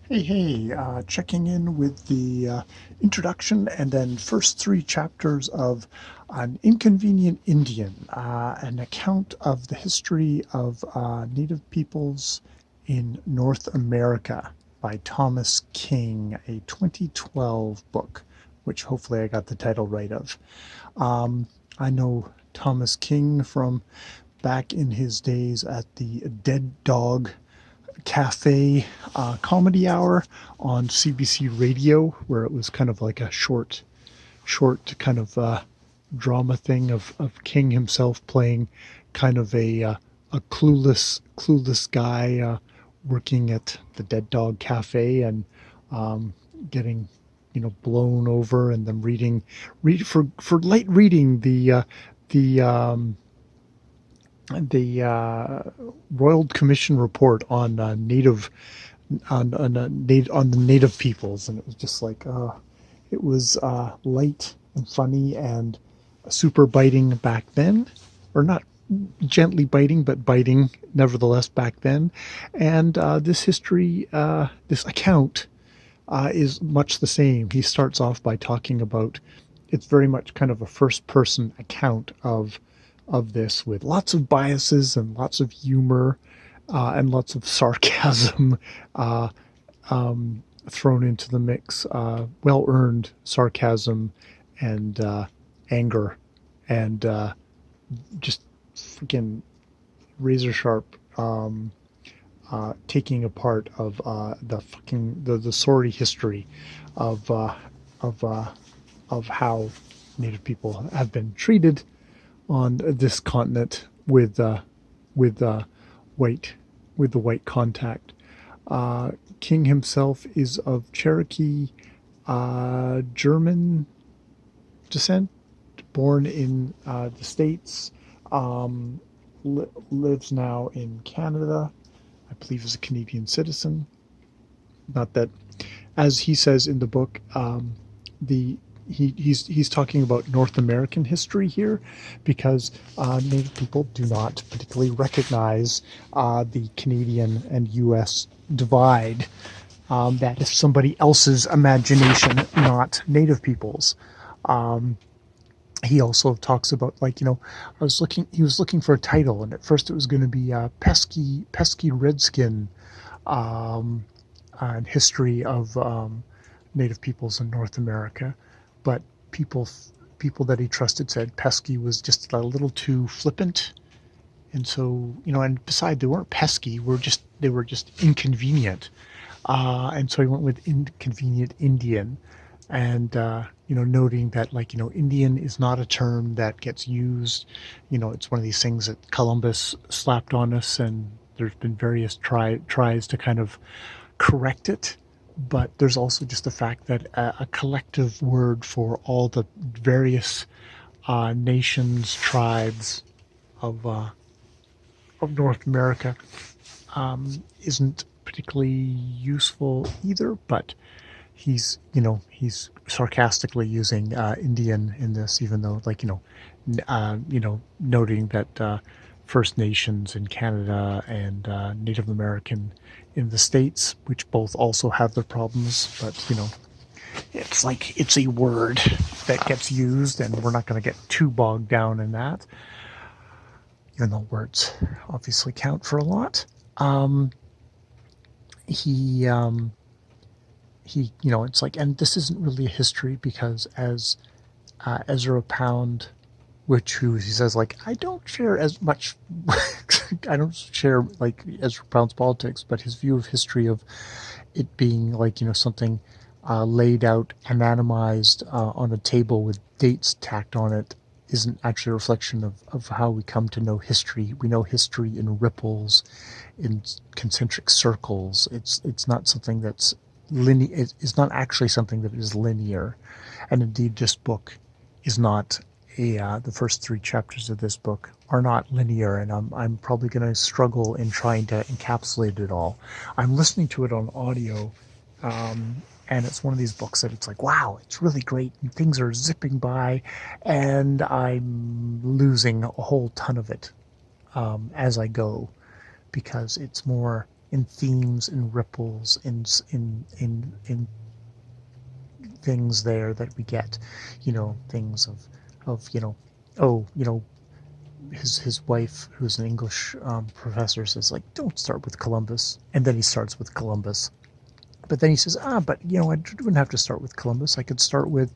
Checking in with the introduction and then first three chapters of An Inconvenient Indian, an account of the history of Native peoples in North America by Thomas King, a 2012 book, which hopefully I got the title right of. I know Thomas King from back in his days at the Dead Dog Cafe comedy hour on CBC Radio, where it was kind of like a short kind of drama thing of King himself playing kind of a clueless guy working at the Dead Dog Cafe and getting blown over, and then read for light reading the Royal Commission report on native on the native peoples, and it was just like it was light and funny and super biting back then, or not gently biting, but biting nevertheless back then. And this account is much the same. He starts off by talking about, it's very much kind of a first person account of this, with lots of biases and lots of humor and lots of sarcasm thrown into the mix, well earned sarcasm and anger, and just freaking razor sharp taking apart of the sorry history of how Native people have been treated on this continent with white with the white contact. King himself is of Cherokee German descent, born in the States, lives now in Canada. I believe is a Canadian citizen. Not that, as he says in the book, the he's talking about North American history here, because Native people do not particularly recognize the Canadian and U.S. divide. That is somebody else's imagination, not Native people's. He also talks about, he was looking for a title, and at first it was going to be pesky redskin, and history of Native peoples in North America. But people that he trusted said pesky was just a little too flippant, and so and besides, they weren't pesky. They were just inconvenient, and so he went with Inconvenient Indian, and noting that Indian is not a term that gets used. It's one of these things that Columbus slapped on us, and there's been various tries to kind of correct it. But there's also just the fact that a collective word for all the various nations, tribes of North America isn't particularly usable either. But he's sarcastically using Indian in this, even though noting that First Nations in Canada and Native American in the States, which both also have their problems, but it's a word that gets used, and we're not going to get too bogged down in that, even though words obviously count for a lot. It's like, and this isn't really a history, because as Ezra Pound, he says, I don't share as much, I don't share Ezra Pound's politics, but his view of history of it being something laid out, anonymized on a table with dates tacked on it, isn't actually a reflection of how we come to know history. We know history in ripples, in concentric circles. It's not something that's linear. It's not actually something that is linear, and indeed, this book is not. The first three chapters of this book are not linear, and I'm probably going to struggle in trying to encapsulate it all. I'm listening to it on audio, and it's one of these books that it's like, wow, it's really great, and things are zipping by, and I'm losing a whole ton of it as I go, because it's more in themes, in ripples, in things there that we get, things of oh, his wife, who's an English professor, says like, don't start with Columbus, and then he starts with Columbus. But then he says, but I wouldn't have to start with Columbus. I could start with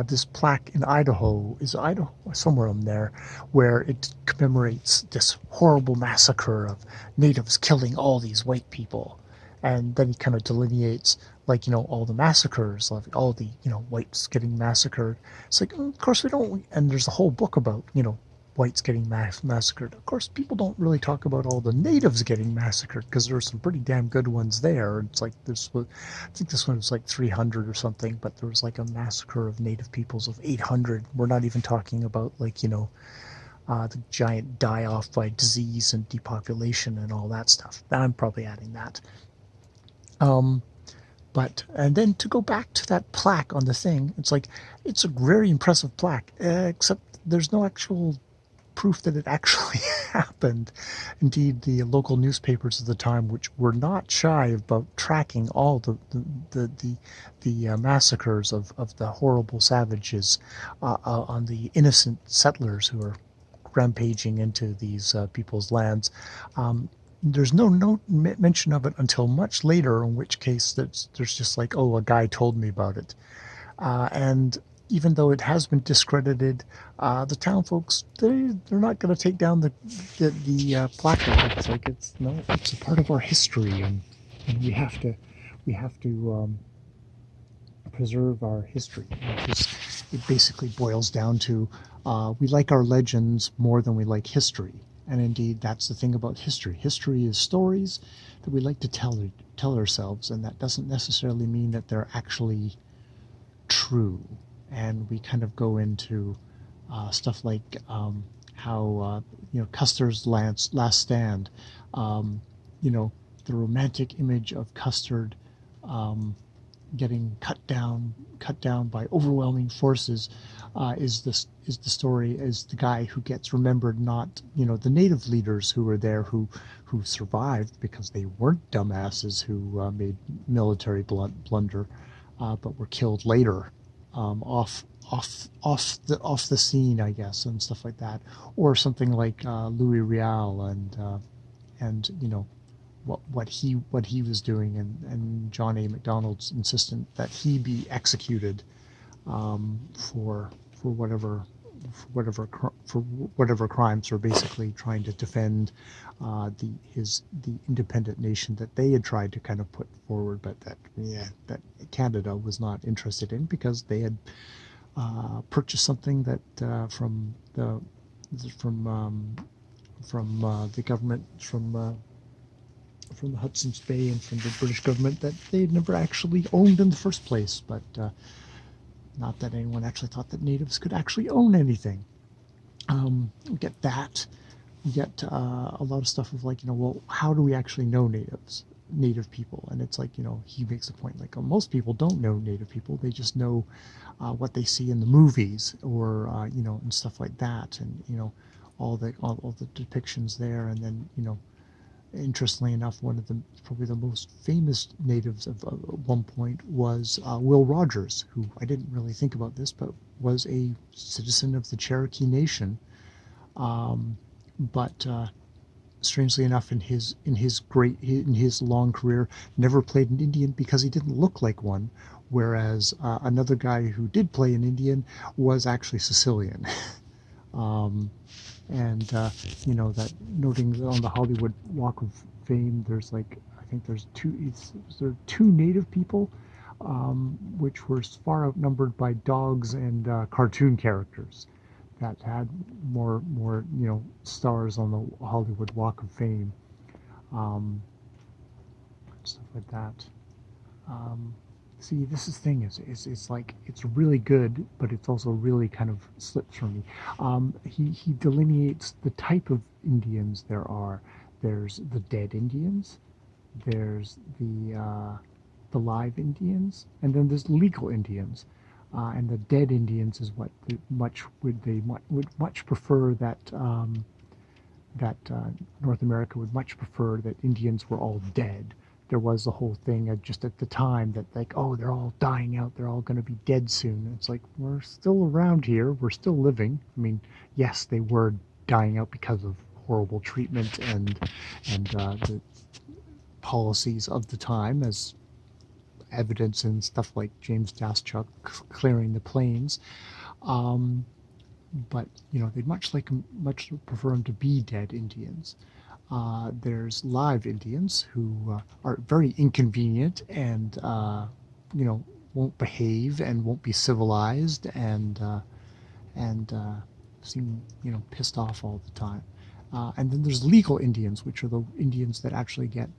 this plaque in Idaho. Is Idaho somewhere in there, where it commemorates this horrible massacre of natives killing all these white people, and then he kind of delineates like all the massacres, like all the whites getting massacred. It's like, of course we don't. And there's a whole book about whites getting massacred. Of course, people don't really talk about all the natives getting massacred because there are some pretty damn good ones there. It's like this was, I think this one was like 300 or something, but there was like a massacre of native peoples of 800. We're not even talking about like the giant die off by disease and depopulation and all that stuff. I'm probably adding that. Um, but and then to go back to that plaque on the thing, it's like it's a very impressive plaque, except there's no actual proof that it actually happened. Indeed, the local newspapers at the time, which were not shy about tracking all the massacres of the horrible savages on the innocent settlers who are rampaging into these people's lands. There's no mention of it until much later, in which case there's just like, oh, a guy told me about it. And even though it has been discredited, the town folks they're not going to take down the placard. It's like it's a part of our history, and we have to preserve our history. It basically boils down to we like our legends more than we like history. And indeed, that's the thing about history. History is stories that we like to tell ourselves, and that doesn't necessarily mean that they're actually true. And we kind of go into stuff like how Custer's last stand. Um, the romantic image of Custer um, getting cut down by overwhelming forces is the story, is the guy who gets remembered, not the native leaders who were there who survived because they weren't dumbasses who made military blunder, but were killed later, off the scene, I guess, and stuff like that, or something like Louis Riel and what he was doing, and John A. Macdonald's insistent that he be executed for whatever for whatever crimes, or basically trying to defend the independent nation that they had tried to kind of put forward, but that Canada was not interested in, because they had purchased something that from the government, from the Hudson's Bay and from the British government, that they had never actually owned in the first place. But not that anyone actually thought that natives could actually own anything. We get that. We get a lot of stuff of like, well, how do we actually know native people? And it's like, he makes a point like, most people don't know native people. They just know what they see in the movies, or and stuff like that, and all the depictions there. And then interestingly enough, one of the probably the most famous natives of one point was Will Rogers, who, I didn't really think about this, but was a citizen of the Cherokee Nation. But strangely enough, in his long career, never played an Indian because he didn't look like one. Whereas another guy who did play an Indian was actually Sicilian. And that, noting that on the Hollywood Walk of Fame, there's like, I think there are two native people, which were far outnumbered by dogs and cartoon characters that had more stars on the Hollywood Walk of Fame, stuff like that. See, this is the thing, it's like, it's really good, but it's also really kind of slips from me. He delineates the type of Indians there are. There's the dead Indians, there's the live Indians, and then there's legal Indians. And the dead Indians is what would much prefer that North America would much prefer that Indians were all dead. There was the whole thing just at the time that like, oh, they're all dying out, they're all going to be dead soon. It's like, we're still around here, we're still living. I mean, yes, they were dying out because of horrible treatment and the policies of the time, as evidence in stuff like James Daschuk clearing the plains. Um, but they'd much prefer them to be dead Indians. There's live Indians who are very inconvenient and won't behave and won't be civilized and seem pissed off all the time. And then there's legal Indians, which are the Indians that actually get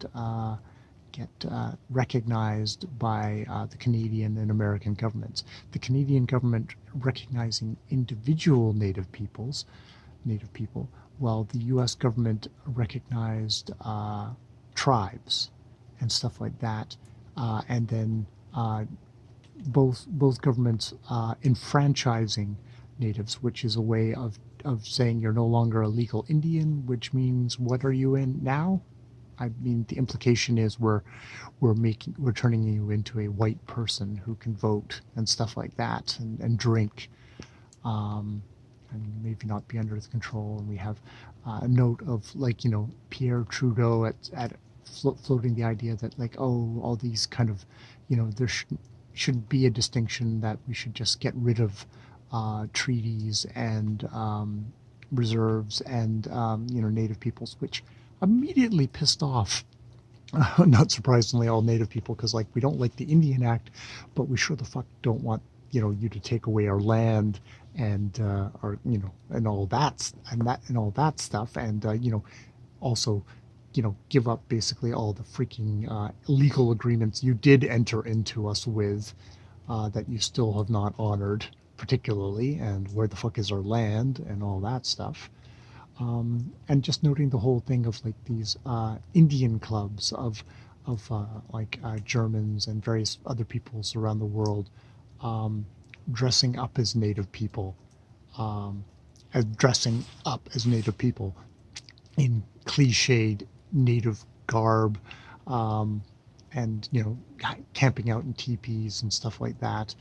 recognized by the Canadian and American governments. The Canadian government recognizing individual Native people, while the U.S. government recognized tribes and stuff like that, and then both governments enfranchising natives, which is a way of saying you're no longer a legal Indian, which means what are you in now? I mean, the implication is we're turning you into a white person who can vote and stuff like that and drink, and maybe not be under the control. And we have a note of Pierre Trudeau at floating the idea that all these kind of there shouldn't be a distinction, that we should just get rid of treaties and reserves and Native peoples, which immediately pissed off, not surprisingly, all Native people, because we don't like the Indian Act, but we sure the fuck don't want you to take away our land and our and all that stuff, and also give up basically all the freaking legal agreements you did enter into us with, that you still have not honored particularly, and where the fuck is our land and all that stuff. And just noting the whole thing of these Indian clubs of Germans and various other peoples around the world, dressing up as Native people, dressing up as Native people in cliched Native garb, and camping out in teepees and stuff like that.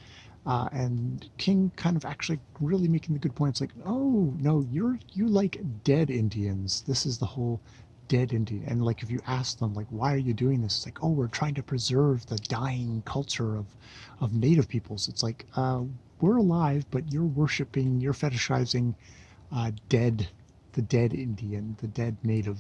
And King kind of actually really making the good points, oh no, you like dead Indians. This is the whole dead Indian. And if you ask them why are you doing this, it's oh, we're trying to preserve the dying culture of Native peoples. It's we're alive, but you're fetishizing the dead Indian, the dead Native,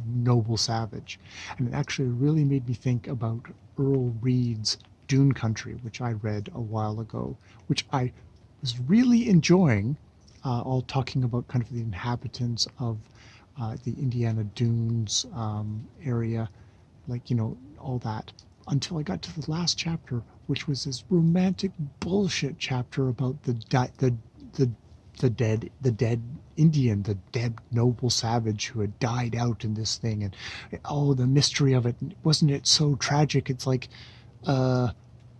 noble savage. And it actually really made me think about Earl Reed's Dune Country, which I read a while ago, which I was really enjoying, all talking about kind of the inhabitants of the Indiana Dunes area, all that, until I got to the last chapter, which was this romantic bullshit chapter about the dead Indian, the dead noble savage who had died out in this thing, and the mystery of it. Wasn't it so tragic? It's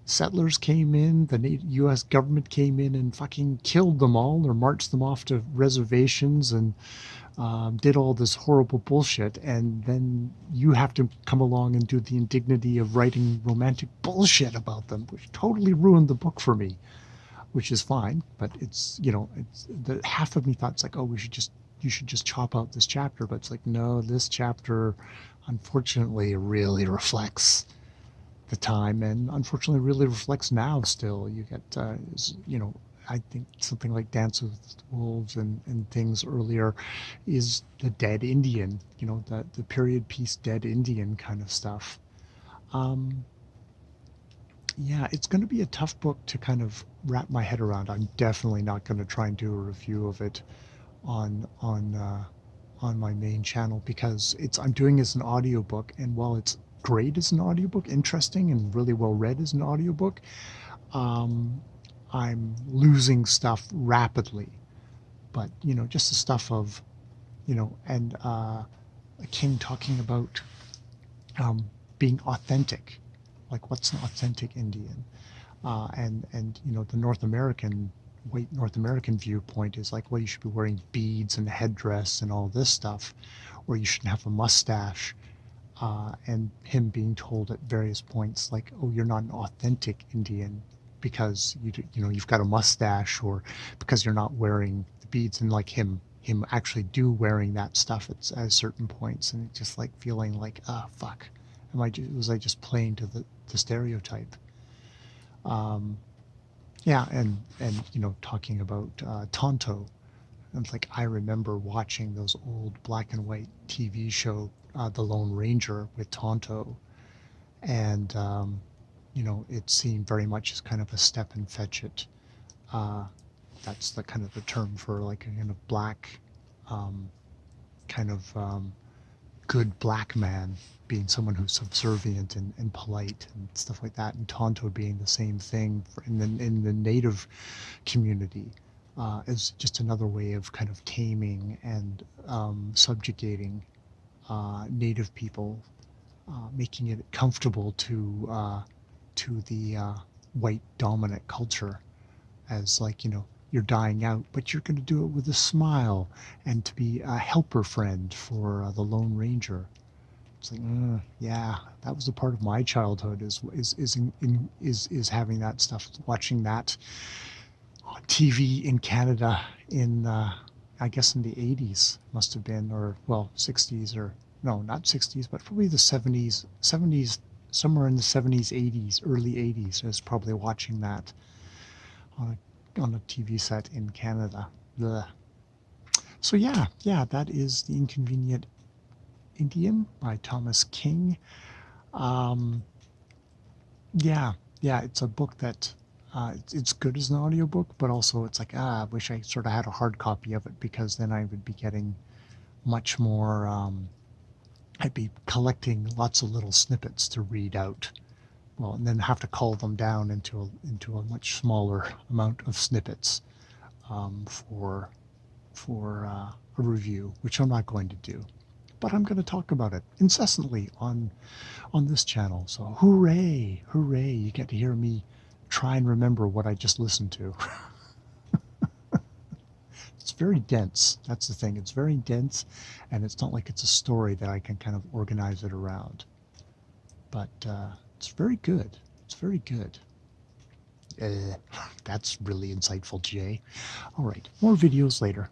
settlers came in, the U.S. government came in and fucking killed them all, or marched them off to reservations and did all this horrible bullshit, and then you have to come along and do the indignity of writing romantic bullshit about them, which totally ruined the book for me, which is fine. But it's the half of me thought it's oh, you should just chop out this chapter, but it's no, this chapter unfortunately really reflects the time, and unfortunately really reflects now still. You get I think something like Dance with Wolves and things earlier is the dead Indian, the period piece dead Indian kind of stuff. Yeah, it's going to be a tough book to kind of wrap my head around. I'm definitely not going to try and do a review of it on my main channel, because I'm doing it as an audiobook, and while it's great as an audiobook, interesting and really well read as an audiobook, I'm losing stuff rapidly. But just the stuff of and King talking about being authentic, what's an authentic Indian, and the North American white North American viewpoint is like, well, you should be wearing beads and headdress and all this stuff, or you shouldn't have a mustache. And him being told at various points, like, oh, you're not an authentic Indian because you've got a mustache, or because you're not wearing the beads, and like him actually do wearing that stuff at certain points, and just like feeling like, ah, fuck, was I just playing to the stereotype? Um, yeah, and talking about Tonto, and like I remember watching those old black and white TV show, The Lone Ranger with Tonto, and it seemed very much as kind of a step and fetch it. Uh, that's the kind of the term for like a kind of black, um, kind of good black man, being someone who's subservient and polite and stuff like that, and Tonto being the same thing in the native community, is just another way of kind of taming and subjugating native people, making it comfortable to the white dominant culture, as like, you're dying out, but you're going to do it with a smile, and to be a helper friend for the Lone Ranger. It's like, yeah, that was a part of my childhood, is having that stuff, watching that on TV in Canada in, I guess in the 80s must have been, or well, 60s, or no, not 60s, but probably the 70s, somewhere in the 70s, 80s, early 80s. I was probably watching that on a TV set in Canada. Blech. So yeah, that is The Inconvenient Indian by Thomas King. Um, yeah, it's a book that it's good as an audiobook, but also it's like, I wish I sort of had a hard copy of it, because then I would be getting much more. I'd be collecting lots of little snippets to read out. Well, and then have to cull them down into a much smaller amount of snippets, for a review, which I'm not going to do. But I'm going to talk about it incessantly on this channel. So hooray, hooray! You get to hear me try and remember what I just listened to. It's very dense. That's the thing. It's very dense, and it's not like it's a story that I can kind of organize it around. But it's very good. It's very good. That's really insightful, Jay. All right, more videos later.